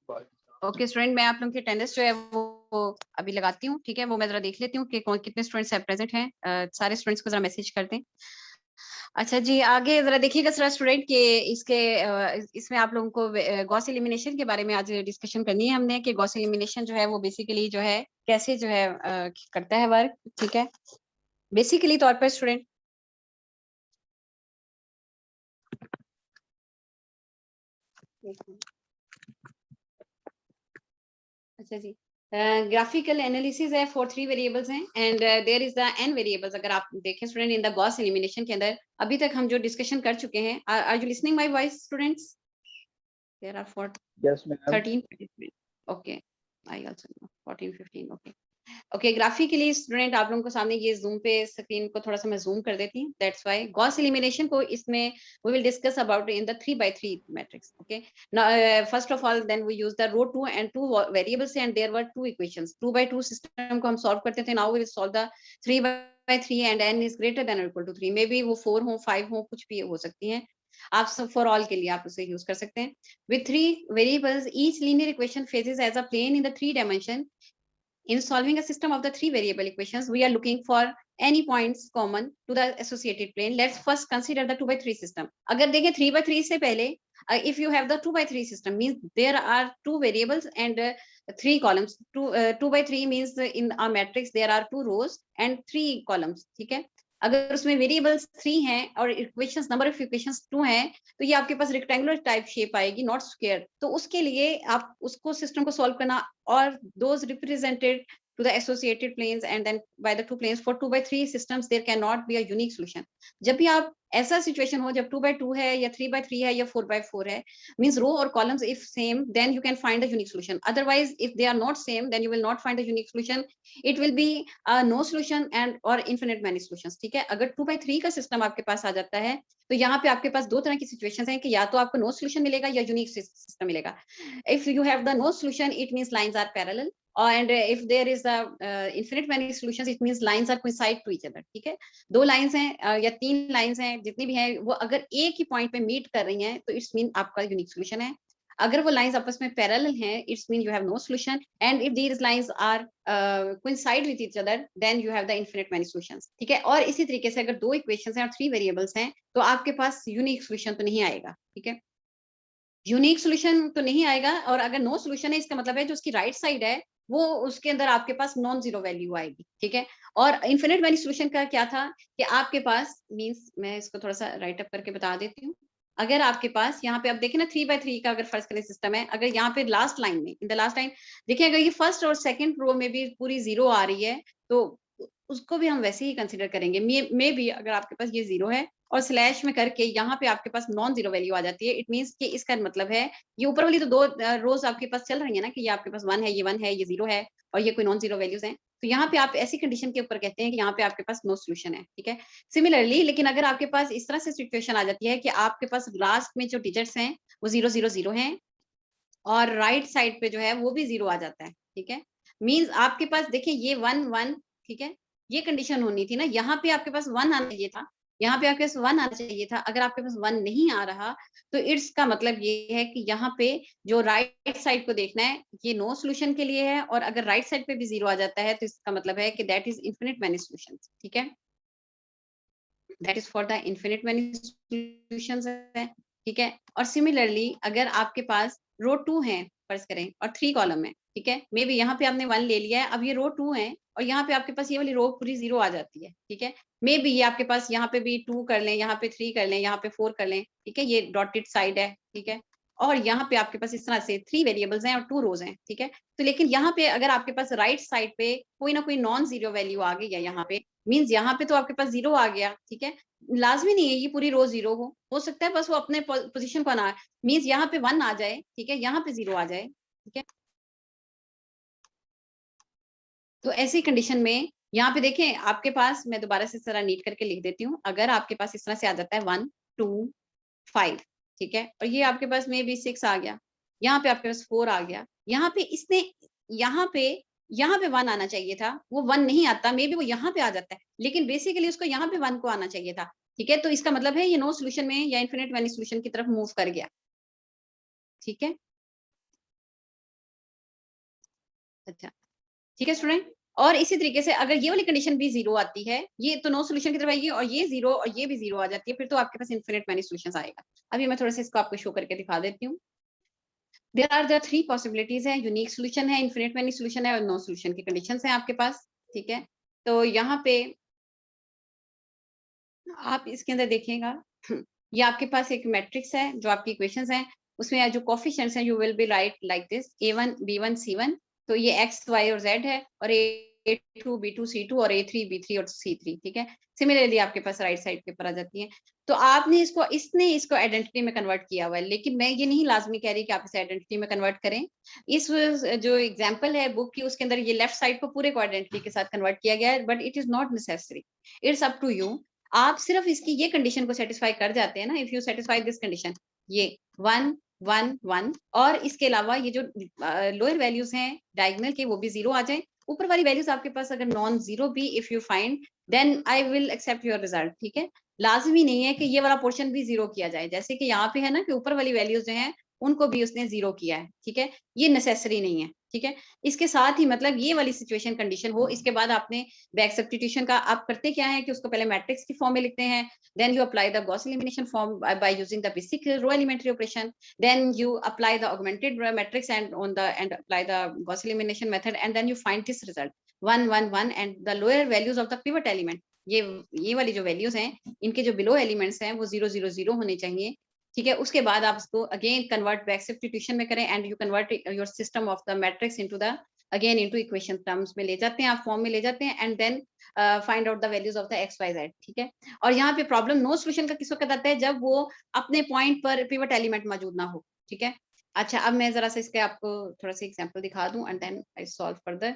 Okay student, मैं आप लोगों की अटेंडेंस जो है वो अभी लगाती हूँ, ठीक है। वो मैं जरा देख लेती हूँ कि कौन कितने स्टूडेंट्स प्रेजेंट हैं। सारे स्टूडेंट्स को जरा मैसेज कर दें। अच्छा जी, आगे जरा देखिएगा जरा स्टूडेंट के इसके इसमें आप लोगों को गॉस एलिमिनेशन के बारे में आज डिस्कशन करनी है हमने कि गॉस एलिमिनेशन जो है वो बेसिकली जो है कैसे जो है करता है वर्क, ठीक है। बेसिकली तौर पर स्टूडेंट अच्छा जी, ग्राफिकल एनालिसिस है फॉर 3 वेरिएबल्स हैं and there is the n variables. अगर आप देखें student in the Gauss elimination के अंदर अभी तक हम जो डिस्कशन कर चुके हैं, are you listening my voice students? There are 4 Yes, ma'am. 13 okay, I also know 14 15 okay. Okay, graphically student आप लोगों को सामने ये जूम पे स्क्रीन को थोड़ा सा मैं जूम कर देती हूँ। दैट्स व्हाई गॉस एलिमिनेशन को इसमें we will discuss about in the 3 by 3 matrix. Okay, first of all then we use the row 2 and 2 variables and there were 2 equations. 2 by 2 system को हम सॉल्व करते थे। Now we will solve the 3 by 3 and n is greater than और equal to 3। May be वो 4 हो, 5 हो, कुछ भी हो सकती है। आप सब फॉर ऑल के लिए आप उसे यूज कर सकते हैं। With 3 variables each linear equation faces as a plane in the 3 dimension. In solving a system of the 3 variable equations, we are looking for any points common to the associated plane. Let's first consider the 2 by 3 system. अगर देखें 3 by 3 से पहले, if you have the 2 by 3 system, means there are 2 variables and 3 columns. 2 by 3 means in a matrix there are 2 rows and 3 columns. ठीक है, अगर उसमें variables 3 हैं और इक्वेशंस नंबर ऑफ इक्वेशंस 2 हैं, तो ये आपके पास रेक्टेंगुलर टाइप शेप आएगी, नॉट स्क्वायर। तो उसके लिए आप उसको सिस्टम को सॉल्व करना और those represented to the associated planes and then by the 2 planes for 2 by 3 systems there cannot be a unique solution. जब भी आप ऐसा सिचुएशन हो जब 2 by 2 है या 3 by 3 है या 4 by 4 है, means row or columns if same then you can find a unique solution. Otherwise if they are not same then you will not find a unique solution. It will be a no solution and or infinite many solutions. ठीक है, अगर 2 by 3 का system आपके पास आ जाता है तो यहाँ पे आपके पास दो तरह की सिचुएशंस हैं कि या तो आपको नो सोल्यूशन मिलेगा या यूनिक सिस्टम मिलेगा। If you have the no solution, it means lines are parallel. And if there is a infinite many solutions, it means lines are coincide to each other. ठीक है, 2 lines हैं या 3 lines हैं, जितनी भी हैं, वो अगर एक ही पॉइंट पे मीट कर रही हैं तो इट्स मीन आपका यूनिक सोल्यूशन है। अगर वो लाइंस आपस में पैरेलल हैं, it's mean you have no solution. And if these lines are coincide with each other, then you have the infinite many solutions. ठीक है, और इसी तरीके से अगर 2 इक्वेशंस हैं और 3 वेरिएबल्स हैं तो आपके पास यूनिक सोल्यूशन तो नहीं आएगा। ठीक है, यूनिक सॉल्यूशन तो नहीं आएगा। और अगर नो सॉल्यूशन है इसका मतलब है जो उसकी राइट साइड है वो उसके अंदर आपके पास नॉन जीरो वैल्यू आएगी। ठीक है, और इन्फिनिट वैल्यू सॉल्यूशन का क्या था कि आपके पास मींस, मैं इसको थोड़ा सा राइट अप करके बता देती हूँ। अगर आपके पास यहाँ पे आप देखें ना 3 by 3 का अगर फर्ज करें सिस्टम है, अगर यहाँ पे लास्ट लाइन में इन द लास्ट लाइन देखिए, अगर ये फर्स्ट और सेकंड रो में भी पूरी जीरो आ रही है तो उसको भी हम वैसे ही कंसिडर करेंगे। मे भी अगर आपके पास ये जीरो है और स्लैश में करके यहाँ पे आपके पास नॉन जीरो वैल्यू आ जाती है, इट मींस कि इसका मतलब है ये ऊपर वाली तो दो रोज आपके पास चल रही है ना कि ये आपके पास 1 है, ये 1 है, ये 0 है और ये कोई नॉन जीरो वैल्यूज हैं। तो यहाँ पे आप ऐसी कंडीशन के ऊपर कहते हैं कि यहाँ पे आपके पास नो सोल्यूशन है। ठीक है, सिमिलरली लेकिन अगर आपके पास इस तरह से सिचुएशन आ जाती है कि आपके पास लास्ट में जो डिजिट्स हैं वो 0 0 0 हैं और राइट साइड पे जो है वो भी 0 आ जाता है। ठीक है, मींस आपके पास देखिए ये 1 1, ठीक है, ये कंडीशन होनी थी ना, यहाँ पे आपके पास 1 आना चाहिए था, यहाँ पे आपके पास 1 आना चाहिए था। अगर आपके पास 1 नहीं आ रहा तो इट्स का मतलब ये है कि यहाँ पे जो राइट साइड को देखना है ये नो सोल्यूशन के लिए है, और अगर राइट साइड पे भी 0 आ जाता है तो इसका मतलब है कि that is infinite many solutions. ठीक है, that is for the infinite many solutions है। ठीक है, और सिमिलरली अगर आपके पास रो 2 है फर्ज करें और 3 कॉलम है, ठीक है, मे बी यहाँ पे आपने 1 ले लिया है, अब ये रो 2 है और यहाँ पे आपके पास ये वाली रो पूरी 0 आ जाती है। ठीक है, मे बी ये आपके पास यहाँ पे भी 2 कर लें, यहाँ पे 3 कर लें, यहाँ पे 4 कर लें। ठीक है, ये डॉटेड साइड है। ठीक है, और यहाँ पे आपके पास इस तरह से 3 वेरिएबल्स हैं और 2 रोज हैं। ठीक है, तो लेकिन यहाँ पे अगर आपके पास राइट साइड पे कोई ना कोई नॉन जीरो वैल्यू आ गई है, यहाँ पे मींस यहाँ पे तो आपके पास 0 आ गया। ठीक है, लाजमी नहीं है ये पूरी रो 0 हो सकता है बस वो अपने पोजीशन को ना, मींस यहाँ पे 1 आ जाए। ठीक है, यहाँ पे 0 आ जाए। ठीक है, तो ऐसी कंडीशन में यहाँ पे देखें आपके पास, मैं दोबारा से जरा नीट करके लिख देती हूँ। अगर आपके पास इस तरह से आ जाता है 1 2 5, ठीक है, और ये आपके पास मे बी 6 आ गया, यहाँ पे आपके पास 4 आ गया, यहाँ पे इसने यहाँ पे यहाँ पे 1 आना चाहिए था, वो 1 नहीं आता, मे बी वो यहाँ पे आ जाता है, लेकिन बेसिकली उसको यहाँ पे 1 को आना चाहिए था। ठीक है, तो इसका मतलब है ये नो सोल्यूशन में या इन्फिनिट वैल्यू सोल्यूशन की तरफ मूव कर गया। ठीक है, अच्छा, ठीक है स्टूडेंट। और इसी तरीके से अगर ये वाली कंडीशन भी 0 आती है, ये तो नो सॉल्यूशन की तरफ आएगी, और ये 0 और ये भी 0 आ जाती है, फिर तो आपके पास इन्फिनिट मैनी सॉल्यूशंस आएगा। अभी मैं थोड़ा-सा इसको आपको शो करके दिखा देती हूँ। देयर आर द 3 पॉसिबिलिटीज़ है, यूनिक सॉल्यूशन है, इन्फिनिट मैनी सॉल्यूशन है और नो सॉल्यूशन की कंडीशंस हैं आपके पास, ठीक है? तो यहाँ पे आप इसके अंदर देखिएगा, ये आपके पास एक मैट्रिक्स है, जो आपकी इक्वेशंस हैं, उसमें जो कोएफिशिएंट्स हैं, you will be right like this A1 B1 C1, तो ये X Y और Z है, और A2 B2 C2 और A3 B3 और C3, ठीक है? सिमिलरली आपके पास राइट साइड के ऊपर आ जाती है। तो आपने इसने इसको आइडेंटिटी में कन्वर्ट किया हुआ है, लेकिन मैं ये नहीं लाज़मी कह रही कि आप इसे आइडेंटिटी में कन्वर्ट करें। इस जो एग्जांपल है बुक की, उसके अंदर ये लेफ्ट साइड को पूरे को आइडेंटिटी के साथ कन्वर्ट किया गया है, but it is not necessary. It's up to you. आप सिर्फ इसकी ये कंडीशन को सेटिस्फाई कर जाते हैं ना, if you satisfy this condition, ये 1 1 1, और इसके अलावा ये जो लोअर वैल्यूज हैं डायगोनल के, वो भी 0 आ जाए। ऊपर वाली वैल्यूज आपके पास अगर नॉन जीरो भी if you find, then I will accept your result, ठीक है? लाजमी नहीं है कि ये वाला पोर्शन भी 0 किया जाए, जैसे कि यहाँ पे है ना कि ऊपर वाली वैल्यूज जो हैं उनको भी उसने 0 किया है, ठीक है? ये नेसेसरी नहीं है, ठीक है? इसके साथ ही मतलब ये वाली सिचुएशन कंडीशन हो, इसके बाद आपने बैक सब्स्टिट्यूशन का आप करते क्या है कि उसको पहले मैट्रिक्स की फॉर्म में लिखते हैं, then you apply the Gauss elimination form by using the basic row elementary operation, then you apply the augmented matrix and apply the Gauss elimination method, and then you find this result 1 1 1, and the lower values of the pivot element, ये वाली जो values हैं, इनके जो below elements हैं वो 0 0 0 होने चाहिए, ठीक है? उसके बाद आप इसको अगेन कन्वर्ट बैक सब्स्टिट्यूशन में करें, and you convert your system of the matrix into the again into equation terms में ले जाते हैं, आप फॉर्म में ले जाते हैं, and then find out the values of the x y z, ठीक है? और यहाँ पे प्रॉब्लम नो सॉल्यूशन का किस वक्त आता है, जब वो अपने पॉइंट पर पिवट एलिमेंट मौजूद ना हो, ठीक है? अच्छा, अब मैं जरा सा इसके आपको थोड़ा सा एग्जांपल दिखा दूं, and then I solve further.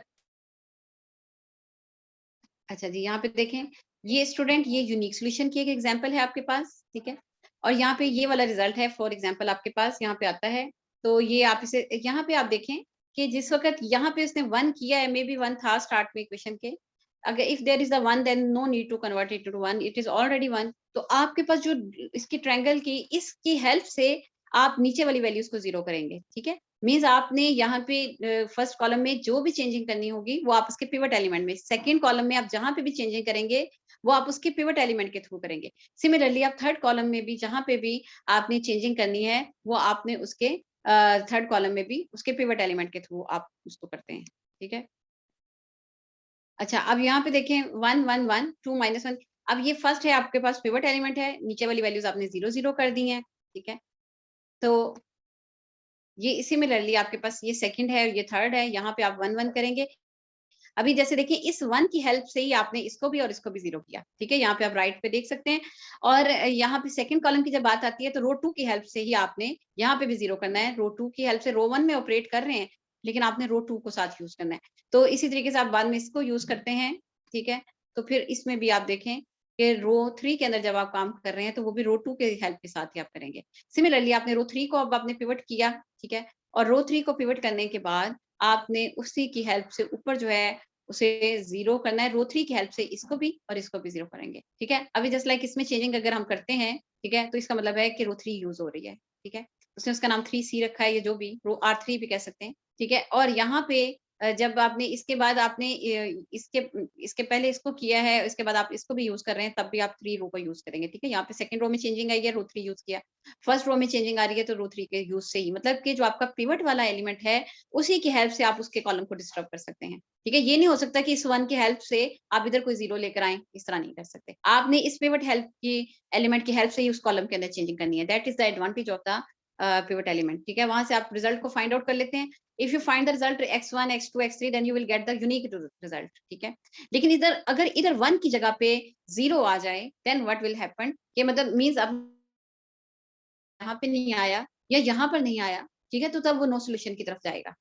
अच्छा जी, यहाँ पे देखें, ये स्टूडेंट ये यूनिक सॉल्यूशन की एक एग्जांपल है आपके पास, ठीक है? और यहाँ पे ये वाला रिजल्ट है फॉर एग्जांपल आपके पास यहाँ पे आता है। तो ये आप इसे यहाँ पे आप देखें कि जिस वक्त यहाँ पे उसने 1 किया है, मे बी 1 था स्टार्ट में इक्वेशन के, अगर if there is the 1 then no need to convert it to 1, it is already 1। तो आपके पास जो इसकी ट्रायंगल की इसकी हेल्प से आप नीचे वाली वैल्यूज को 0 करेंगे, ठीक है? मीन्स आपने यहाँ पे फर्स्ट कॉलम में जो भी चेंजिंग करनी होगी वो आप उसके पिवट एलिमेंट में, सेकंड कॉलम में आप जहां पे भी चेंजिंग करेंगे वो आप उसके पिवट एलिमेंट के थ्रू करेंगे। सिमिलरली आप थर्ड कॉलम में भी जहां पे भी आपने चेंजिंग करनी है वो आपने उसके थर्ड कॉलम में भी उसके पिवट एलिमेंट के थ्रू आप उसको करते हैं, ठीक है? अच्छा, अब यहाँ पे देखें 1 1 1 2 -1, अब ये फर्स्ट है आपके पास पिवट एलिमेंट है, नीचे वाली वैल्यूज आपने 0 0 कर दी हैं, ठीक है? तो ये सिमिलरली आपके पास ये सेकंड है, ये थर्ड है, यहाँ पे आप 1 1 करेंगे। अभी जैसे देखिए इस 1 की हेल्प से ही आपने इसको भी और इसको भी 0 किया, ठीक है? यहाँ पे आप राइट पे देख सकते हैं, और यहाँ पे सेकंड कॉलम की जब बात आती है तो रो 2 की हेल्प से ही आपने यहाँ पे भी 0 करना है। रो 2 की हेल्प से रो 1 में ऑपरेट कर रहे हैं, लेकिन आपने रो 2 को साथ यूज़ करना है। तो इसी तरीके से आप बाद में इसको यूज़ करते हैं, ठीक है? तो फिर इसमें भी आप देखें कि रो 3 के अंदर जब आप काम कर रहे हैं तो वो भी रो 2 के हेल्प के साथ ही आप करेंगे। सिमिलरली आपने रो 3 को अब आपने पिवट किया, ठीक है? और रो 3 को पिवट करने के बाद आपने उसी की हेल्प से ऊपर जो है उसे 0 करना है, रो 3 की हेल्प से इसको भी और इसको भी 0 करेंगे, ठीक है? अभी जस्ट लाइक इसमें चेंजिंग अगर हम करते हैं, ठीक है? तो इसका मतलब है कि रो 3 यूज़ हो रही है, ठीक है? उसने उसका नाम 3C रखा है, या जो भी रो R3 भी कह सकते हैं, ठीक है? और यहाँ पे जब आपने इसके बाद आपने इसके पहले इसको किया है, इसके बाद आप इसको भी यूज़ कर रहे हैं, तब भी आप 3 रो को यूज़ करेंगे, ठीक है? यहाँ पे सेकंड रो में चेंजिंग आई है, रो 3 यूज़ किया। फर्स्ट रो में चेंजिंग आ रही है तो रो 3 के यूज़ से ही, मतलब कि जो आपका पिवट वाला एलिमेंट है, उसी की हेल्प से आप उसके कॉलम को डिस्टर्ब कर सकते हैं, ठीक है? ये नहीं हो सकता कि इस 1 की हेल्प से आप इधर कोई 0 लेकर आएँ, इस तरह नहीं कर सकते। आपने इस पिवट हेल्प की एलिमेंट की हेल्प से ही उस कॉलम के अंदर चेंजिंग करनी है। That is the advantage of the pivot element, ठीक है? वहाँ से आप रिजल्ट को फाइंड आउट कर लेते हैं। If you find the result x1 x2 x3, then you will get the unique result, ठीक है? लेकिन अगर इधर 1 की जगह पे 0 आ जाए, देन व्हाट विल हैपन, कि मतलब मीन्स अब यहाँ पे नहीं आया या यहाँ पर नहीं आया, ठीक है? तो तब वो नो सॉल्यूशन की तरफ जाएगा।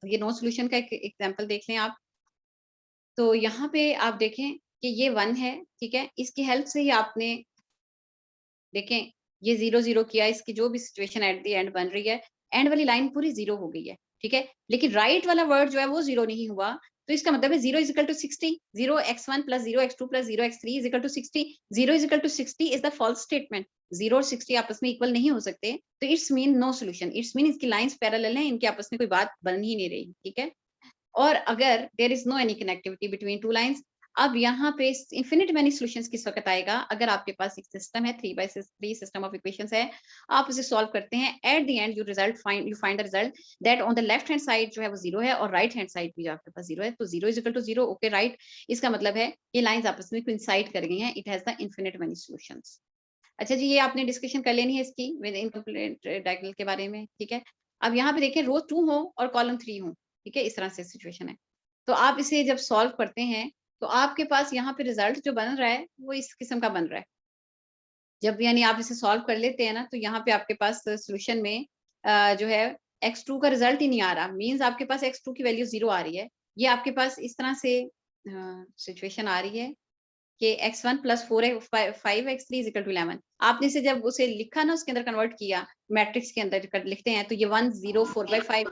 तो ये नो सॉल्यूशन का एक एग्जांपल देख लें आप। तो यहाँ पे आप देखें कि ये 1 है, ठीक है? इसकी हेल्प से ही आपने देखें ये 0 0 किया, इसकी जो भी सिचुएशन एट द एंड बन रही है, एंड वाली लाइन पूरी 0 हो गई है, ठीक है? लेकिन राइट वाला वर्ड जो है वो 0 नहीं हुआ, तो इसका मतलब है 0 is equal to 60, 0 x1 plus 0 x2 plus 0 x3 is equal to 60, 0 is equal to 60 is the false statement. 0 और 60 आपस में इक्वल नहीं हो सकते, तो it's mean no solution, it's mean इसकी लाइन्स पैरेलल हैं, इनके आपस में कोई बात बन ही नहीं रही, ठीक है? और अगर there is no any connectivity between two lines, अब यहाँ पे इन्फिनिट मैनी सॉल्यूशंस किस वक्त आएगा, अगर आपके पास एक सिस्टम है 3 by 3 सिस्टम ऑफ इक्वेशंस है, आप उसे सॉल्व करते हैं, at the end you find the result that on the left hand side जो है वो 0 है और राइट हैंड साइड भी आपके पास 0 है, तो 0 is equal to 0, okay right. इसका मतलब है ये लाइंस आपस में कोइंसाइड कर गई हैं, it has the infinite many solutions. अच्छा जी, ये आपने डिस्कशन कर लेनी है इसकी विद इनकम्प्लीट डायगोनल के बारे में, ठीक है। अब यहाँ पे देखिए रो 2 हो और कॉलम 3 हो, ठीक है, इस तरह से सिचुएशन है। तो आप इसे जब सॉल्व करते हैं तो आपके पास यहाँ पे रिजल्ट जो बन रहा है वो इस किस्म का बन रहा है। जब यानी आप इसे सॉल्व कर लेते हैं ना, तो यहाँ पे आपके पास सॉल्यूशन में जो है x2 का रिजल्ट ही नहीं आ रहा, मींस आपके पास x2 की वैल्यू 0 आ रही है। ये आपके पास इस तरह से सिचुएशन आ रही है कि x1 plus 5x3 is equal to 11। आपने से जब उसे लिखा ना, उसके अंदर कन्वर्ट किया, मैट्रिक्स के अंदर लिखते हैं, तो ये 1 0 4/5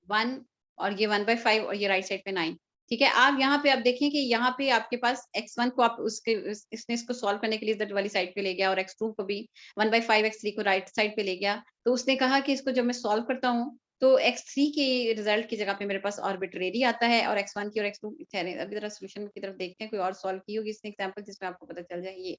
1 और ये 1/5 और ये राइट साइड पे 9, ठीक है। आप यहाँ पे आप देखें कि यहाँ पे आपके पास x1 को आप इसने इसको सॉल्व करने के लिए इधर वाली साइड पे ले गया और x2 को भी 1/5 x3 को राइट साइड पे ले गया। तो उसने कहा कि इसको जब मैं सॉल्व करता हूँ तो x3 के रिजल्ट की जगह पे मेरे पास आर्बिट्रेरी आता है और x1 की और x2 ठहरे। अभी जरा सोल्यूशन की तरफ देखते हैं, कोई और सॉल्व की होगी इसने एग्जाम्पल जिसमें आपको पता चल जाए।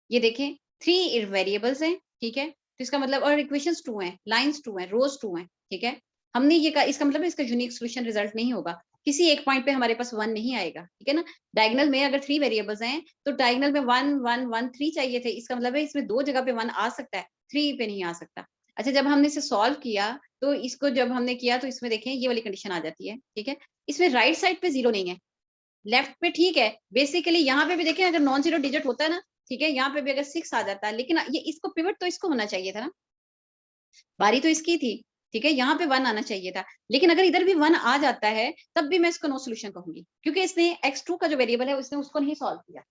ये देखें 3 वेरिएबल्स हैं, ठीक है, तो इसका मतलब और इक्वेशंस 2 हैं, लाइंस 2 हैं, रोज 2 हैं, ठीक है। हमने ये कहा, इसका मतलब इसका यूनिक सॉल्यूशन रिजल्ट नहीं होगा, किसी एक पॉइंट पे हमारे पास 1 नहीं आएगा, ठीक है ना। डायगोनल में अगर 3 वेरिएबल्स हैं तो डायगोनल में 1 1 1 3 चाहिए थे, इसका मतलब है इसमें 2 जगह पे 1 आ सकता है, 3 पे नहीं आ सकता। अच्छा, जब हमने इसे सॉल्व किया तो इसको जब हमने किया तो इसमें देखें ये वाली कंडीशन आ जाती है, ठीक है। इसमें राइट साइड पे 0 नहीं है, लेफ्ट पे ठीक है। बेसिकली यहाँ पे भी देखें अगर नॉन जीरो डिजिट होता है ना, ठीक है, यहाँ पे भी अगर 6 आ जाता है, लेकिन ये इसको पिवट तो इसको होना चाहिए था ना, बारी तो इसकी थी, ठीक है, यहाँ पे 1 आना चाहिए था। लेकिन अगर इधर भी 1 आ जाता है तब भी मैं इसको नो सोल्यूशन कहूंगी, क्योंकि इसने x2 का जो वेरिएबल है उसने उसको नहीं सॉल्व किया।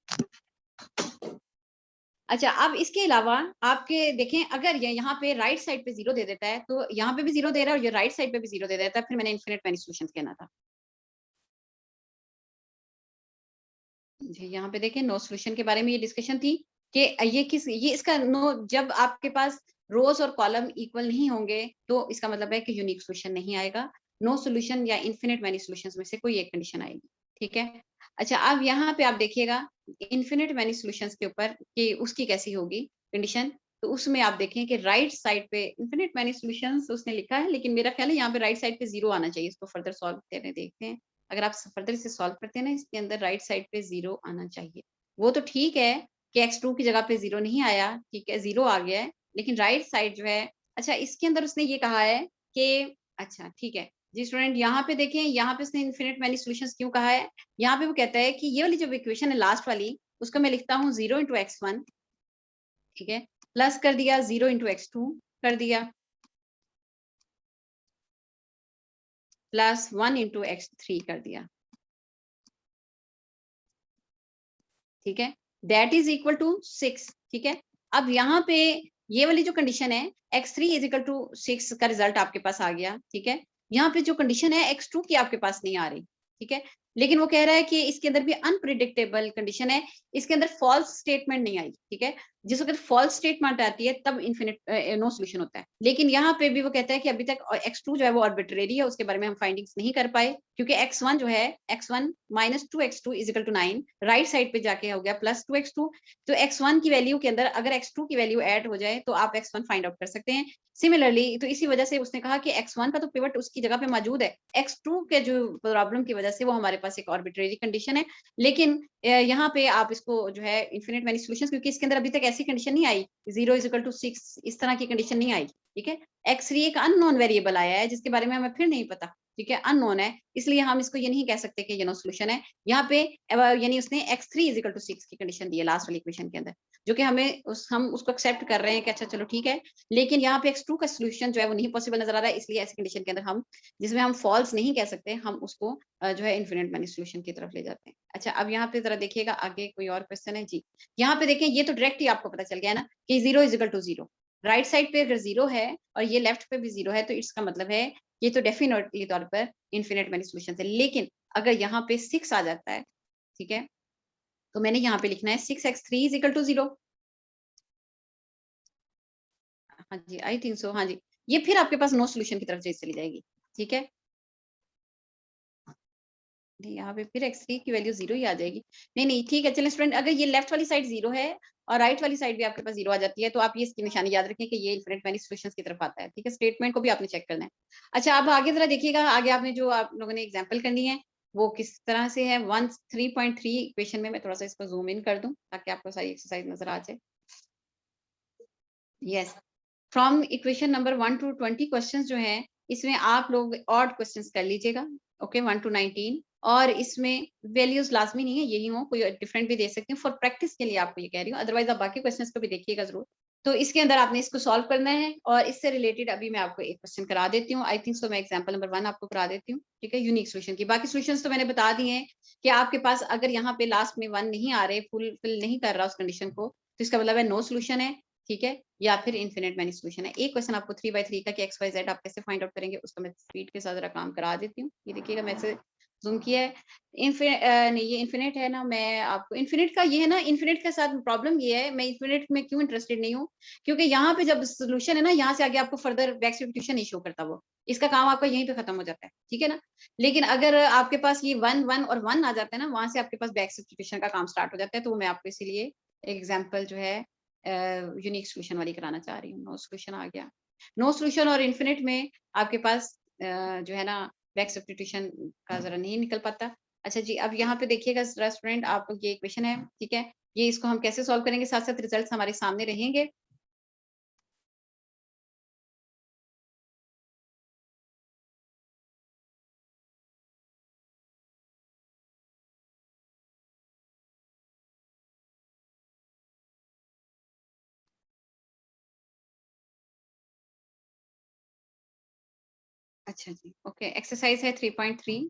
अच्छा, अब इसके अलावा आपके देखें अगर ये यहाँ पे राइट साइड पे 0 दे देता है, तो यहाँ पे भी 0 दे रहा है और ये राइट साइड पे भी 0 दे देता है, फिर मैंने इन्फिनिट मैनी सॉल्यूशंस कहना था जी। यहाँ पे देखें नो सॉल्यूशन के बारे में ये डिस्कशन थी कि ये इसका नो, जब आपके पास रोज और कॉलम इक्वल नहीं होंगे तो इसका मतलब है कि यूनिक सॉल्यूशन नहीं आएगा। नो सॉल्यूशन या इन्फिनिट मैनी सॉल्यूशंस में से कोई एक कंडीशन आएगी, ठीक है। अच्छा, अब यहाँ पे आप देखिएगा इन्फिनिट मैनी सॉल्यूशंस के ऊपर कि उसकी कैसी होगी कंडीशन। तो उसमें आप देखें कि राइट साइड पे इन्फिनिट मैनी सॉल्यूशंस उसने लिखा है, लेकिन मेरा ख्याल है यहाँ पे राइट साइड पे 0 आना चाहिए। इसको फर्दर सॉल्व करने देखते हैं। अगर आप फर्दर इसे सॉल्व करते हैं ना, इसके अंदर राइट साइड पे 0 आना चाहिए। वो तो ठीक है कि x2 की जगह पे 0 नहीं आया, ठीक है, 0 आ गया है, लेकिन राइट साइड जो है, अच्छा इसके अंदर उसने ये कहा है कि, अच्छा ठीक है जी स्टूडेंट, यहाँ पे देखें, यहाँ पे उसने इन्फिनिट मैनी सॉल्यूशंस क्यों कहा है। यहाँ पे वो कहता है कि ये वाली जो इक्वेशन है लास्ट वाली, उसको मैं लिखता हूँ 0 इंटू x1, ठीक है, प्लस कर दिया 0 इंटू x2 कर दिया, प्लस 1 इंटू x3 कर दिया, ठीक है, दैट इज इक्वल टू 6, ठीक है। अब यहाँ पे ये वाली जो कंडीशन है x3 इज इक्वल टू 6 का रिजल्ट आपके पास आ गया, ठीक है। यहाँ पे जो कंडीशन है x2 की आपके पास नहीं आ रही, ठीक है, लेकिन वो कह रहा है कि इसके अंदर भी अनप्रिडिक्टेबल कंडीशन है, इसके अंदर फॉल्स स्टेटमेंट नहीं आई, ठीक है। जिस वक्त फॉल्स स्टेटमेंट आती है तब इन्फिनिट नो सोल्यूशन होता है, लेकिन यहाँ पे भी वो कहता है कि अभी तक x2 जो है वो आर्बिट्रेरी है, उसके बारे में हम फाइंडिंग्स नहीं कर पाए, क्योंकि x1 जो है x1 minus 2x2 is equal to 9, right side पे जाके हो गया प्लस 2x2। तो x1 की वैल्यू के अंदर अगर x2 की वैल्यू ऐड हो जाए तो आप x1 फाइंड आउट कर सकते हैं। सिमिलरली तो इसी वजह से उसने कहा कि x1 का तो पिवट उसकी जगह पे मौजूद है, x2 के जो प्रॉब्लम की वजह से वो हमारे पास एक आर्बिट्रेरी कंडीशन है। लेकिन यहाँ पे आप इसको जो है इन्फिनिट मैनी सॉल्यूशंस, क्योंकि इसके अंदर अभी तक ऐसी कंडीशन नहीं आई 0 इज इक्वल टू 6, इस तरह की कंडीशन नहीं आई, ठीक है। x3 एक अननोन वेरिएबल आया है जिसके बारे में हमें फिर नहीं पता, ठीक है, अननोन है, इसलिए हम इसको ये नहीं कह सकते कि ये नो सॉल्यूशन है। यहाँ पे यानी उसने x3 इज इक्वल टू 6 की कंडीशन दी है लास्ट वाली इक्वेशन के अंदर, जो कि हम उसको एक्सेप्ट कर रहे हैं कि अच्छा चलो ठीक है, लेकिन यहाँ पे x2 का सॉल्यूशन जो है वो नहीं पॉसिबल नजर आ रहा है, इसलिए ऐसी कंडीशन के अंदर हम जिसमें हम फॉल्स नहीं कह सकते, हम उसको जो है इन्फिनिट मैनी सॉल्यूशन की तरफ ले जाते हैं। अच्छा, अब यहाँ पे जरा देखिएगा आगे कोई और क्वेश्चन है जी। यहाँ पे देखें, ये तो डायरेक्ट ही आपको पता चल गया ना कि 0 is equal to 0, right side पे अगर 0 है और ये लेफ्ट पे भी 0 है, तो इसका मतलब है ये तो डेफिनेटली तौर पर इन्फिनिट मैनी सॉल्यूशन है। लेकिन अगर यहाँ पे 6 आ जाता है, ठीक है, तो मैंने यहाँ पे लिखना है 6x3 इज इक्वल टू 0। हाँ जी, आई थिंक सो, हाँ जी, ये फिर आपके पास नो सॉल्यूशन की तरफ चली जाएगी। ठीक है, यहाँ पे फिर x3 की वैल्यू 0 ही आ जाएगी। नहीं, ठीक है, चलिए स्टूडेंट, अगर ये लेफ्ट वाली साइड 0 है और राइट वाली साइड भी आपके पास 0 आ जाती है, तो आप ये इसकी निशानी याद रखें कि ये इन्फिनिट मैनी सॉल्यूशंस की तरफ आता है, ठीक है? स्टेटमेंट को भी आपने चेक करना है। अच्छा, अब आगे ज़रा देखिएगा, आगे आपने जो आप लोगों ने एग्जाम्पल करनी है, वो किस तरह से है। 3.3 इक्वेशन में मैं थोड़ा सा इसको ज़ूम इन कर दूँ, ताकि आपको सारी एक्सरसाइज नज़र आ जाए। Yes, from equation number 1 to 20 questions जो हैं, इसमें आप लोग ऑड क्वेश्चंस कर लीजिएगा, ओके, 1 टू 19, और इसमें वैल्यूज लाजमी नहीं है यही हो, कोई डिफरेंट भी दे सकते हैं, फॉर प्रैक्टिस के लिए आपको ये कह रही हूँ, अदरवाइज आप बाकी क्वेश्चंस को भी देखिएगा जरूर। तो इसके अंदर आपने इसको सॉल्व करना है, और इससे रिलेटेड अभी मैं आपको एक क्वेश्चन करा देती हूँ। आई थिंक सो मैं एग्जाम्पल नंबर 1 आपको करा देती हूँ, ठीक है, यूनिक सोल्यूशन की। बाकी सोल्यूशंस तो मैंने बता दिए हैं कि आपके पास अगर यहाँ पे लास्ट में 1 नहीं आ रहे, फुलफिल नहीं कर रहा उस कंडीशन को, तो इसका मतलब है नो सोल्यूशन है, ठीक है, या फिर इन्फिनिट मैनी सॉल्यूशन है। एक क्वेश्चन आपको 3/3 का कि एक्स वाई जेड आप कैसे फाइंड आउट करेंगे, उसका मैं स्पीड के साथ जरा काम करा देती हूँ। ये देखिएगा, मैं इसे जूम किया है। नहीं, ये इन्फिनिट है ना, मैं आपको इन्फिनिट का, ये है ना, इन्फिनिट के साथ प्रॉब्लम ये है, मैं इन्फिनिट में क्यों इंटरेस्टेड नहीं हूँ, क्योंकि यहाँ पे जब सोल्यूशन है ना, यहाँ से आगे आपको फर्दर बैक सब्स्टिट्यूशन नहीं शो करता, वो इसका काम आपका यहीं पे खत्म हो जाता है, ठीक है ना। लेकिन अगर आपके पास ये 1 1 और 1 आ जाता है ना, वहां से आपके पास बैक सब्स्टिट्यूशन का काम स्टार्ट हो जाता है। तो मैं आपको इसीलिए एग्जाम्पल जो है यूनिक सोल्यूशन वाली कराना चाह रही हूँ। नो सोल्यूशन आ गया, नो सोल्यूशन और इन्फिनिट में आपके पास जो है ना, बैक सब्स्टिट्यूशन का जरा नहीं निकल पाता। अच्छा जी, अब यहाँ पे देखिएगा स्टूडेंट, आप लोग, ये इक्वेशन है, ठीक है, ये इसको हम कैसे सॉल्व करेंगे, साथ साथ रिजल्ट हमारे सामने रहेंगे। अच्छा जी, ओके, एक्सरसाइज है 3.3।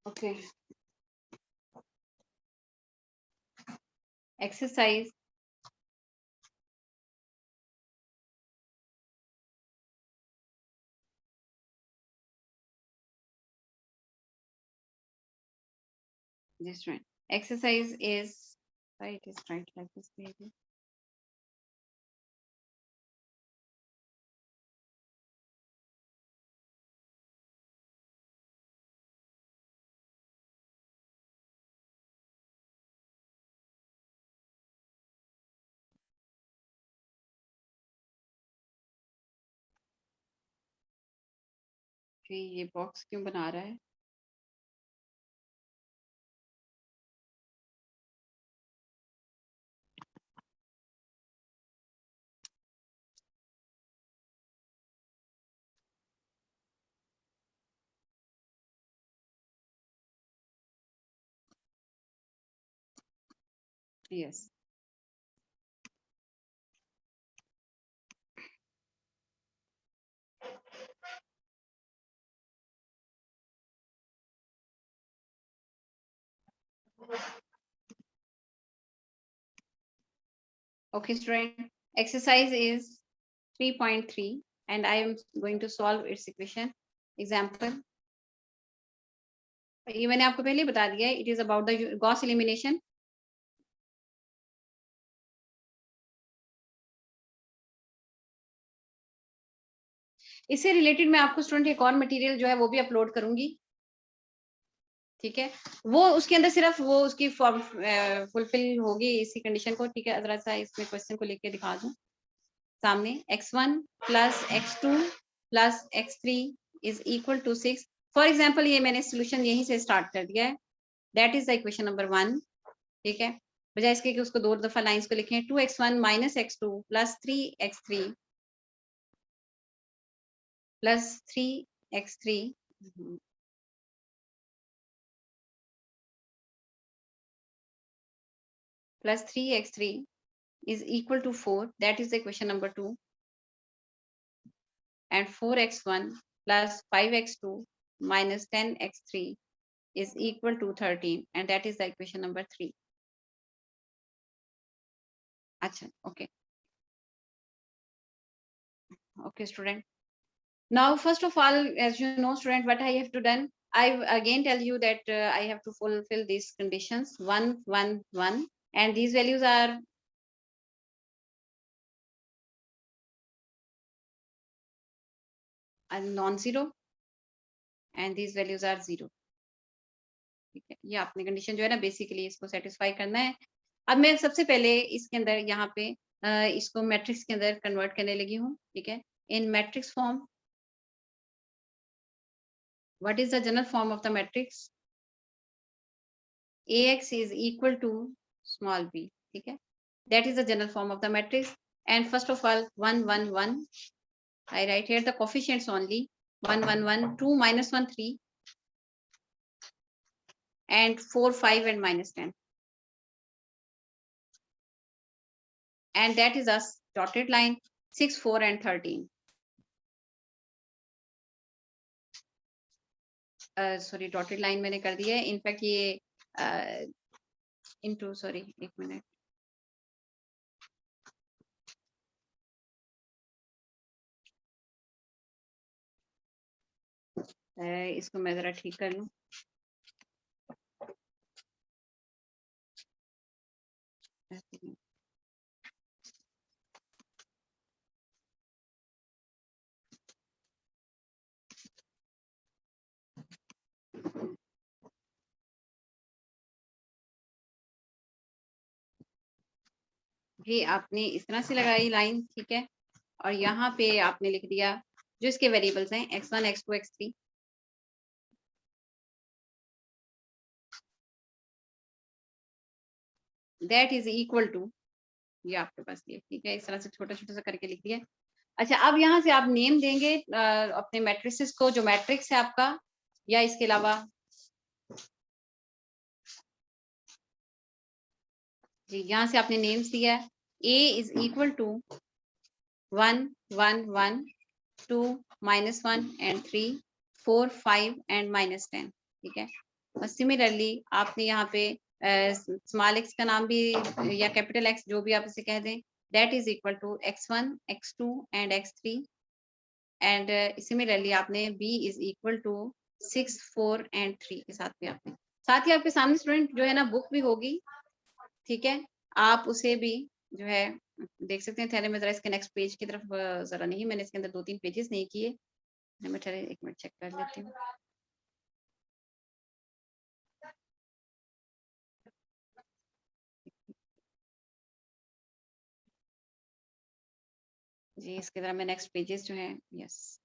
ओके, एक्सरसाइज जी student, exercise is right, is right like this. ये बॉक्स क्यों बना रहा है? Yes, okay student, exercise is 3.3 and I am going to solve its equation. Example, ये मैंने आपको पहले ही बता दिया है, it is about the Gauss elimination. इससे रिलेटेड मैं आपको स्टूडेंट एक और मटेरियल जो है वो भी अपलोड करूंगी, ठीक है, वो उसके अंदर सिर्फ वो उसकी फॉर्म फुलफिल होगी इसी कंडीशन को, ठीक है। जरा सा इसमें क्वेश्चन को लेके दिखा दूं सामने, x1 plus x2 plus x3 is equal to 6। For example, ये मैंने सोल्यूशन यहीं से स्टार्ट कर दिया है, that is the equation number 1, ठीक है। बजाय इसके कि उसको 2 दफा लाइंस को लिखें, 2x1 minus x2 plus 3x3 plus 3x3 plus 3x3 is equal to 4. That is the equation number 2. And 4x1 plus 5x2 minus 10x3 is equal to 13. And that is the equation number 3. Acha, okay. Okay, student. Now, first of all, as you know, student, what I have to done, I again tell you that I have to fulfill these conditions 1, 1, 1, and these values are non-zero, and these values are 0. ठीक है, ये आपने condition जो है ना basically इसको satisfy करना है। अब मैं सबसे पहले इसके अंदर यहाँ पे इसको मैट्रिक्स के अंदर कन्वर्ट करने लगी हूँ। ठीक है, in matrix form, what is the general form of the matrix? ax is equal to small b. ठीक है, that is the general form of the matrix. And first of all, 1, 1, 1, I write here the coefficients only. 1, 1, 1, 2, minus 1, 3, and 4, 5, and minus 10. And that is a dotted line 6, 4, and 13. Sorry, dotted line मैंने कर दिया है। In fact ये into, sorry, एक minute, इसको मैं जरा ठीक कर लूं। ये आपने इस तरह से लगाई लाइन, ठीक है, और यहाँ पे आपने लिख दिया जो इसके वेरिएबल्स हैं x1, x2, x3। That is equal to, ये आपके पास ये, ठीक है, इस तरह से छोटा छोटा सा करके लिख दिया। अच्छा, अब यहाँ से आप नेम देंगे अपने मैट्रिसेस को, जो मैट्रिक्स है आपका, या इसके अलावा जी यहाँ से आपने नेम्स दिया है। A is equal to 1, 1, 1, 2, -1 and 3, 4, 5 and -10। ठीक है, और सिमिलरली आपने यहाँ पे स्मॉल एक्स का नाम भी या कैपिटल एक्स जो भी आप इसे कह दें, that is equal to x1, x2 and x3। And similarly आपने b is equal to 6, 4 and 3 के साथ भी आपने, साथ ही आपके सामने स्टूडेंट जो है ना बुक भी होगी। ठीक है, आप उसे भी जो है देख सकते हैं। ठहरे मैं जरा इसके नेक्स्ट पेज की तरफ जरा नहीं, मैंने इसके अंदर 2-3 पेजेस नहीं किए, मैं ठहरे एक मिनट चेक कर लेती हूँ। जी इसके तरह मैं नेक्स्ट पेजेस जो है, यस,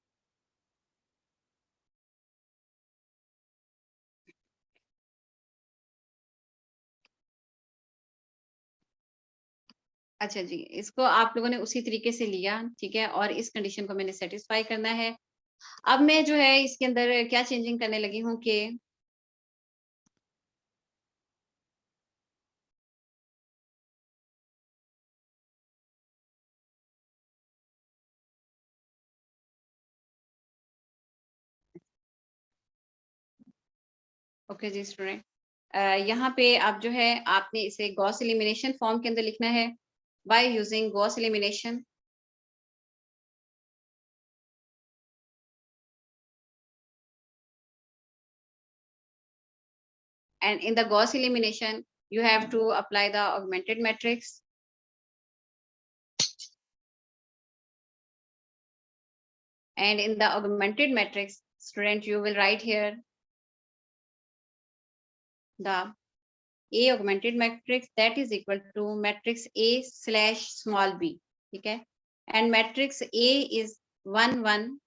अच्छा जी, इसको आप लोगों ने उसी तरीके से लिया, ठीक है, और इस कंडीशन को मैंने सेटिस्फाई करना है। अब मैं जो है इसके अंदर क्या चेंजिंग करने लगी हूँ कि ओके जी स्टूडेंट, यहाँ पे आप जो है आपने इसे गॉस एलिमिनेशन फॉर्म के अंदर लिखना है by using Gauss elimination. And in the Gauss elimination, you have to apply the augmented matrix. And in the augmented matrix, student, you will write here the A augmented matrix, that is equal to matrix A slash small b. Okay, and matrix A is 1, 1,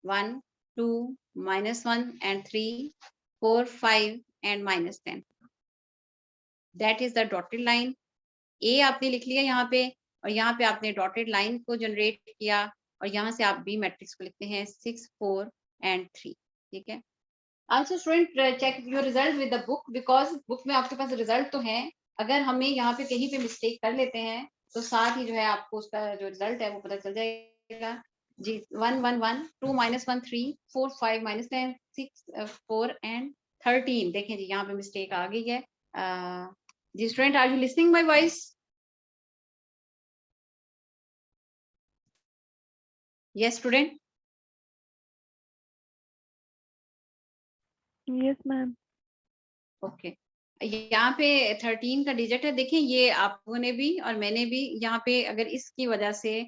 1, 2, -1 and 3, 4, 5 and -10. That is the dotted line. A आपने लिख लिया यहाँ पे, और यहाँ पे आपने dotted line को जनरेट किया, और यहाँ से आप बी मैट्रिक्स को लिखते हैं 6, 4 and 3। ठीक है, also student check your result with the book, because book में आपके पास रिजल्ट तो है। अगर हमें यहाँ पे कहीं पे मिस्टेक कर लेते हैं तो साथ ही जो है आपको उसका जो रिजल्ट है वो पता चल जाएगा जी। 1, 1, 1, 2, -1, 3, 4, 5, -10, 6, 4 and 13। देखें जी यहाँ पे मिस्टेक आ गई है। जी student, are you listening my voice? Yes, student. Yes ma'am. Okay, यहाँ पे 13 का डिजिट है। देखिए ये आपने भी और मैंने भी यहाँ पे अगर इसकी वजह से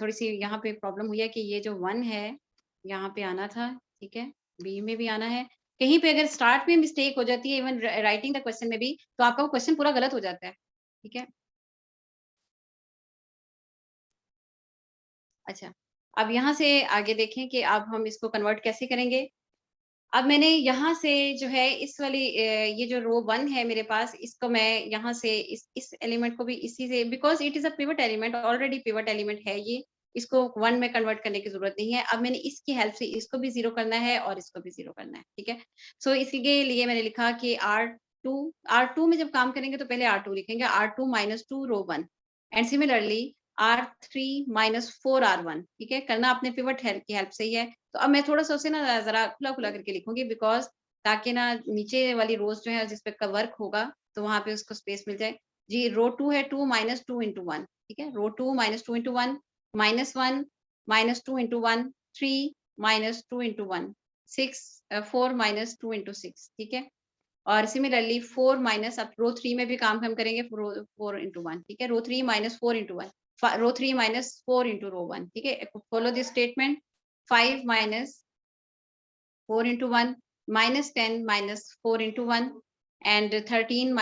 थोड़ी सी यहाँ पे प्रॉब्लम हुई है कि ये जो 1 है यहाँ पे आना था, ठीक है, बी में भी आना है। कहीं पे अगर स्टार्ट में मिस्टेक हो जाती है इवन राइटिंग द क्वेश्चन में भी, तो आपका वो क्वेश्चन पूरा गलत हो जाता है, ठीक है। अच्छा, अब यहाँ से आगे देखें कि अब हम इसको कन्वर्ट कैसे करेंगे। अब मैंने यहाँ से जो है इस वाली ये जो रो 1 है मेरे पास, इसको मैं यहाँ से इस एलिमेंट को भी इसी से, because it is a pivot element, already pivot element है ये, इसको 1 में कन्वर्ट करने की ज़रूरत नहीं है। अब मैंने इसकी हेल्प से इसको भी 0 करना है और इसको भी 0 करना है, ठीक है। सो इसी के लिए मैंने लिखा कि R2 में जब काम करेंगे तो पहले R2 लिखेंगे, R2 - 2 row 1 and similarly R3 - 4 R1, ठीक है, करना आपने पिवट हेल्प की हेल्प से ही है। तो अब मैं थोड़ा-सा उसे ना ज़रा खुला-खुला करके लिखूँगी, बिकॉज़ ताकि ना नीचे वाली रोज़ जो है जिस पे का वर्क होगा, तो वहाँ पे उसको स्पेस मिल जाए। जी, रो 2 है 2 - 2 × 1, ठीक है? रो 2 - 2 × 1, -1 -2 × 1, 3 -2 × 1, 4 -2 × 6, ठीक है? और सिमिलरली 4 माइनस, अब रो 3 में भी काम हम करेंगे, रो 4 × 1, ठीक है? रो 3 - 4 × 1, रो 3 - 4 × रो 1, ठीक है? फॉलो दिस स्टेटमेंट, 5 - 4 × 1, -10 - 4 × 1 एंड 13 -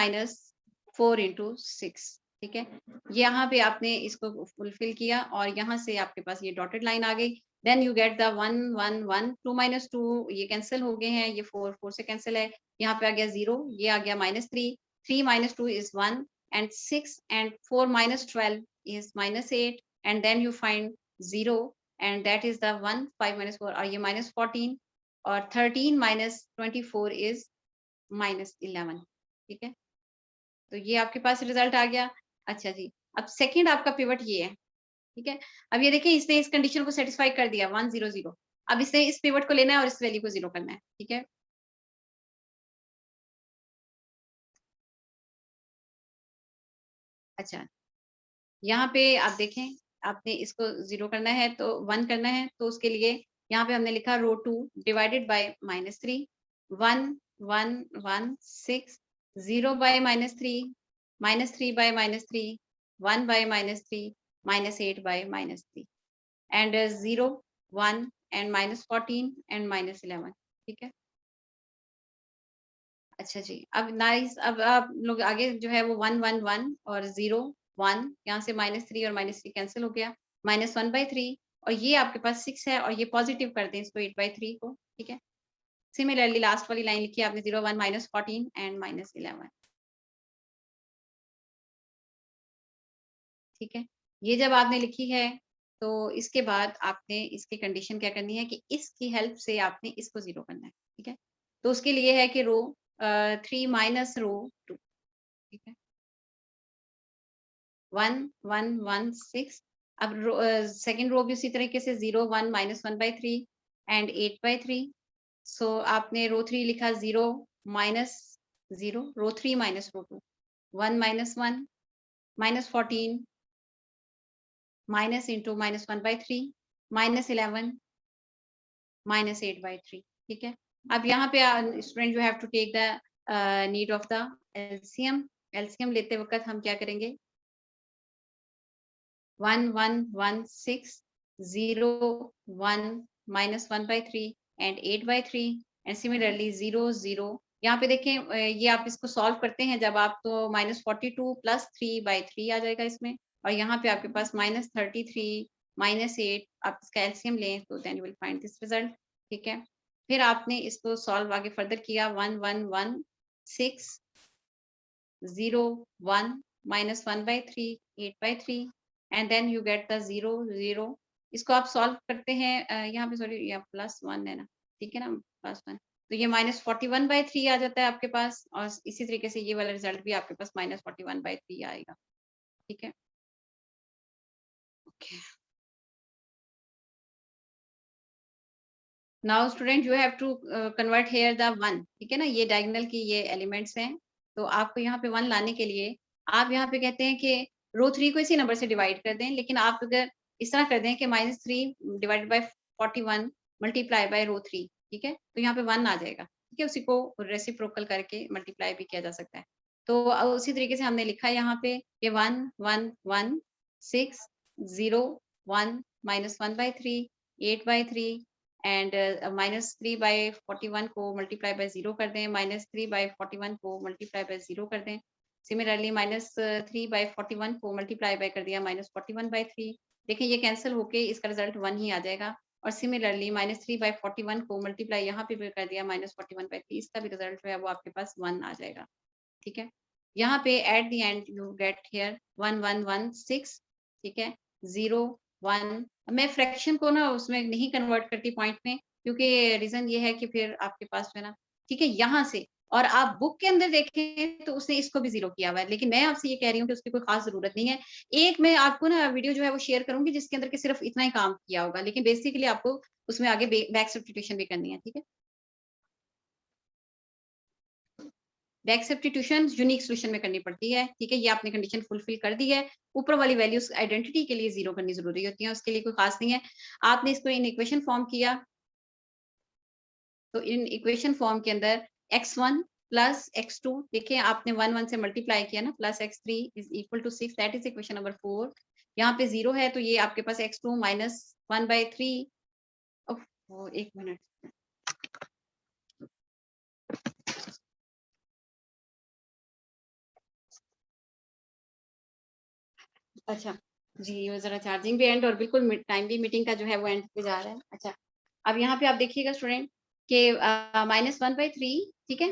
4 × 6, ठीक है? यहाँ पे आपने इसको फुलफिल किया और यहाँ से आपके पास ये डॉटेड लाइन आ गई। देन यू गेट द 1 1 1, 2 - 2 ये कैंसिल हो गए हैं, ये 4 4 से कैंसिल है। यहाँ पे आ गया 0, ये आ गया -3, 3 - 2 is 1 and 6 and 4 - 12 is -8 and then you find 0 and that is the 1, 5 - 4 और ये -14 और 13 - 24 इज -11, ठीक है? तो ये आपके पास रिजल्ट आ गया। अच्छा जी, अब सेकंड आपका पिवट ये है, ठीक है? अब ये देखिए इसने इस कंडीशन को सैटिस्फाई कर दिया 1 0 0। अब इसने इस पिवट को लेना है और इस वैल्यू को 0 करना है, ठीक है? अच्छा, यहाँ पे आप देखें, आपने इसको 0 करना है तो 1 करना है, तो उसके लिए यहाँ पे हमने लिखा row 2 divided by -3, 1 1 1 6, 0 by -3, -3 by -3, 1 by -3, -8 by -3 and 0 1 and -14 and -11, ठीक है? अच्छा जी, अब नाइस, अब आप लोग आगे जो है वो 1 1 1 और 0 1, यहाँ से -3 और -3 कैंसिल हो गया, -1/3 और ये आपके पास 6 है और ये पॉजिटिव कर दें इसको 8/3 को, ठीक है? सिमिलरली लास्ट वाली लाइन लिखी है आपने 0 1 -14 एंड -11, ठीक है? ये जब आपने लिखी है, तो इसके बाद आपने इसकी कंडीशन क्या करनी है कि इसकी हेल्प से आपने इसको 0 करना है, ठीक है? तो उसके लिए है कि रो 3 माइनस रो 2, ठीक है? 1 1 1 6, अब सेकंड रो भी उसी तरीके से 0 1 -1/3 एंड 8/3, सो आपने रो 3 लिखा 0 minus 0, row 3 minus row 2, 1 -1 -14 minus into -1/3 -11 -8/3, ठीक है? अब यहाँ पे student you have to take the need of the LCM. LCM लेते वक्त हम क्या करेंगे, 1 1 1 6 0 1 -1/3 एंड 8/3 एंड सिमिलरली 0 0। यहाँ पे देखें ये आप इसको सॉल्व करते हैं जब आप, तो -42 + 3/3 आ जाएगा इसमें और यहाँ पे आपके पास -33 -8, आप इसका एलसीएम लें तो then you will find this result, ठीक है? फिर आपने इसको सॉल्व आगे फर्दर किया 1 1 1 6 0 1 -1/3 8/3 and then you get the 0 0। इसको आप सॉल्व करते हैं, यहाँ पे सॉरी या +1 है ना, ठीक है ना, +1, तो ये -41/3 आ जाता है आपके पास और इसी तरीके से ये वाला रिजल्ट भी आपके पास -41/3 आएगा, ठीक है? Okay, now student you have to convert here the 1, ठीक है ना, ये डायगोनल की ये एलिमेंट्स हैं, तो आपको यहाँ पे 1 लाने के लिए आप यहाँ पे कहते हैं कि रो 3 को इसी नंबर से डिवाइड कर दें, लेकिन आप अगर इस तरह कर दें कि -3 डिवाइडेड बाय 41 मल्टीप्लाई बाय रो 3, ठीक है? तो यहाँ पे 1 आ जाएगा, ठीक है, उसी को रेसिप्रोकल करके मल्टीप्लाई भी किया जा सकता है। तो उसी तरीके से हमने लिखा है यहाँ पे कि 1 1 1 6 0 1 -1/3 8/3 एंड -3/41 को मल्टीप्लाई बाय 0 कर दें, -3/41 को मल्टीप्लाई बाय 0 कर दें। सिमिलरली -3/41 को मल्टीप्लाई बाय कर दिया -41/3। देखिए ये कैंसिल होके इसका रिजल्ट 1 ही आ जाएगा। और सिमिलरली -3/41 को मल्टीप्लाई यहाँ पे भी कर दिया -41/3, इसका भी रिजल्ट जो है वो आपके पास 1 आ जाएगा। ठीक है, यहाँ पे at the end you get here 1 1 1 6, ठीक है, 0 1। मैं फ्रैक्शन को ना उसमें नहीं कन्वर्ट करती पॉइंट में, क्योंकि रीजन ये है कि फिर आपके पास जो है ना, ठीक है, यहाँ से और आप बुक के अंदर देखें तो उसने इसको भी 0 किया हुआ है, लेकिन मैं आपसे ये कह रही हूँ कि उसकी कोई खास जरूरत नहीं है। एक मैं आपको ना वीडियो जो है वो शेयर करूंगी जिसके अंदर के सिर्फ इतना ही काम किया होगा, लेकिन बेसिकली आपको उसमें आगे बैक सब्स्टिट्यूशन भी करनी है। ठीक है, बैक सब्स्टिट्यूशन यूनिक सोल्यूशन में करनी पड़ती है। ठीक है, ये आपने कंडीशन फुलफिल कर दी है। ऊपर वाली वैल्यूज आइडेंटिटी के लिए 0 करनी जरूरी होती है, उसके लिए कोई खास नहीं है। आपने इसको इन इक्वेशन फॉर्म किया, तो इन इक्वेशन फॉर्म के अंदर x1 प्लस x2, देखिए आपने 1 1 से मल्टीप्लाई किया ना, plus x3 is equal to 6, that is equation number 4। यहाँ पे 0 है तो ये आपके पास x2 माइनस 1/3। एक मिनट, अच्छा जी, ये जरा चार्जिंग भी एंड और बिल्कुल टाइम भी मीटिंग का जो है वो एंड पे जा रहा है। अच्छा, अब यहाँ पे आप देखिएगा स्टूडेंट के -1/3, ठीक है,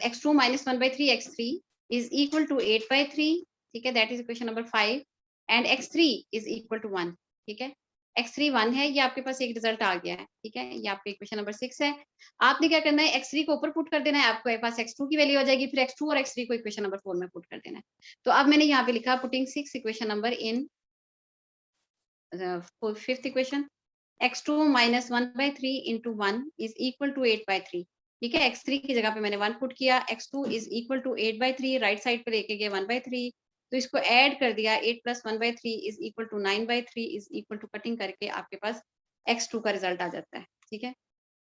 x2 -1/3 x3 is equal to 8/3, ठीक है, that is equation number 5 and x3 is equal to 1। ठीक है, x3 1 है, ये आपके पास एक रिजल्ट आ गया है। ठीक है, ये आपका इक्वेशन नंबर 6 है। आपने क्या करना है, x3 को ऊपर पुट कर देना है, आपके पास x2 की वैल्यू आ जाएगी, फिर x2 और x3 को इक्वेशन नंबर 4 में पुट कर देना है। तो अब मैंने यहाँ पे लिखा putting 6 equation number in fifth equation, x2 minus 1/3 into 1 is equal to 8/3। ठीक है, x3 की जगह पे मैंने 1 पुट किया, x2 is equal to 8/3, right side पे लेके गए 1/3, तो इसको ऐड कर दिया, 8 plus 1/3 is equal to 9/3 is equal to, cutting करके आपके पास x2 का रिजल्ट आ जाता है। ठीक है,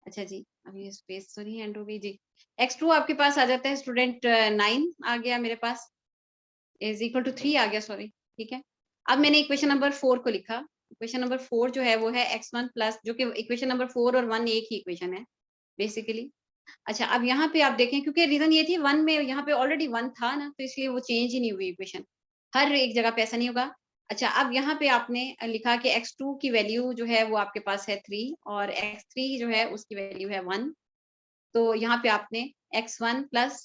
अच्छा जी, अभी ये स्पेस तो नहीं एंड हो गई जी। x2 आपके पास आ जाता है स्टूडेंट 9 आ गया मेरे पास, इज इक्वल टू 3 आ गया, सॉरी। ठीक है, अब मैंने इक्वेशन नंबर 4 को लिखा। इक्वेशन नंबर 4 जो है वो है x1 प्लस, जो कि इक्वेशन नंबर 4 और 1 एक ही इक्वेशन है बेसिकली। अच्छा, अब यहाँ पे आप देखें, क्योंकि रीजन ये थी 1 में यहाँ पे ऑलरेडी 1 था ना, तो इसलिए वो चेंज ही नहीं हुई इक्वेशन, हर एक जगह पे ऐसा नहीं होगा। अच्छा, अब यहाँ पे आपने लिखा कि x2 की वैल्यू जो है वो आपके पास है 3 और x3 जो है उसकी वैल्यू है 1। तो यहाँ पे आपने x1 प्लस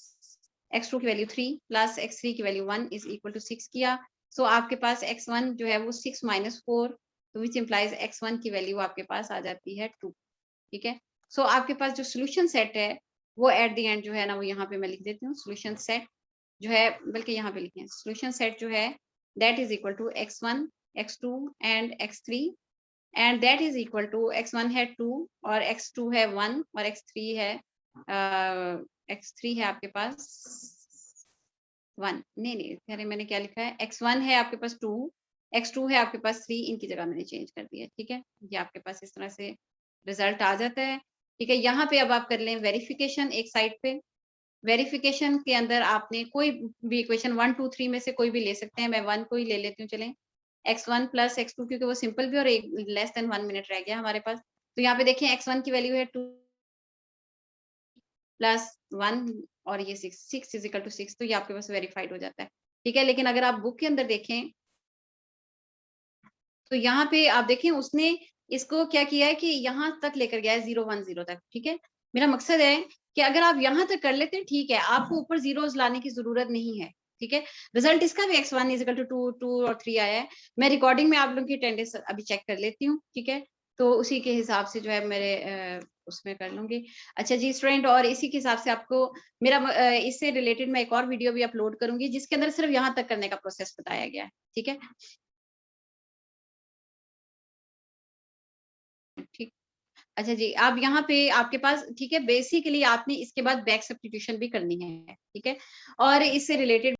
x2 की वैल्यू 3 प्लस x3 की वैल्यू 1 इज इक्वल टू 6 किया। सो आपके पास x1 जो है वो 6 माइनस 4, तो विच इम्प्लाइज x1 की वैल्यू आपके पास आ जाती है 2। ठीक है, सो आपके पास जो सोल्यूशन सेट है वो एट द एंड जो है ना, वो यहाँ पे मैं लिख देती हूँ, सोल्यूशन सेट जो है, बल्कि यहाँ पे लिखे सोल्यूशन सेट जो है that is equal to x1 x2 and x3 and that is equal to x1 है 2 और x2 है 1 और x3 है x3 है आपके पास 1, नहीं अरे मैंने क्या लिखा है, x1 है आपके पास 2, x2 है आपके पास 3, इनकी जगह मैंने चेंज कर दिया। ठीक है, ये आपके पास इस तरह से रिजल्ट आ जाता है। ठीक है, यहाँ पे अब आप कर लें वेरिफिकेशन एक साइड पे। वेरिफिकेशन के अंदर आपने कोई भी इक्वेशन 1 2 3 में से कोई भी ले सकते हैं, मैं 1 को ही ले लेती हूँ, चलें x1 प्लस x2, क्योंकि वो सिंपल भी और एक लेस देन 1 मिनट रह गया हमारे पास। तो यहाँ पे देखें x1 की वैल्यू है 2 प्लस 1 और ये 6 इज इक्वल टू 6, तो ये आपके पास वेरीफाइड हो जाता है। ठीक है, लेकिन अगर आप बुक के अंदर देखें तो यहाँ पे आप देखें उसने इसको क्या किया है कि यहाँ तक लेकर गया है 0 1 0 तक। ठीक है, मेरा मकसद है कि अगर आप यहाँ तक कर लेते हैं, ठीक है, आपको ऊपर जीरोस लाने की जरूरत नहीं है। ठीक है, रिजल्ट इसका भी x1 इज इक्वल टू 2 2 और 3 आया है। मैं रिकॉर्डिंग में आप लोगों की अटेंडेंस अभी चेक कर लेती हूँ। ठीक है, तो उसी के हिसाब से जो है मेरे उसमें कर लूंगी। अच्छा जी स्टूडेंट, और इसी के हिसाब से आपको मेरा इससे रिलेटेड मैं एक और वीडियो भी अपलोड करूंगी जिसके अंदर सिर्फ यहाँ तक करने का प्रोसेस बताया गया है। ठीक है, ठीक, अच्छा जी, आप यहाँ पे आपके पास, ठीक है, बेसिकली आपने इसके बाद बैक सब्स्टिट्यूशन भी करनी है। ठीक है, और इससे रिलेटेड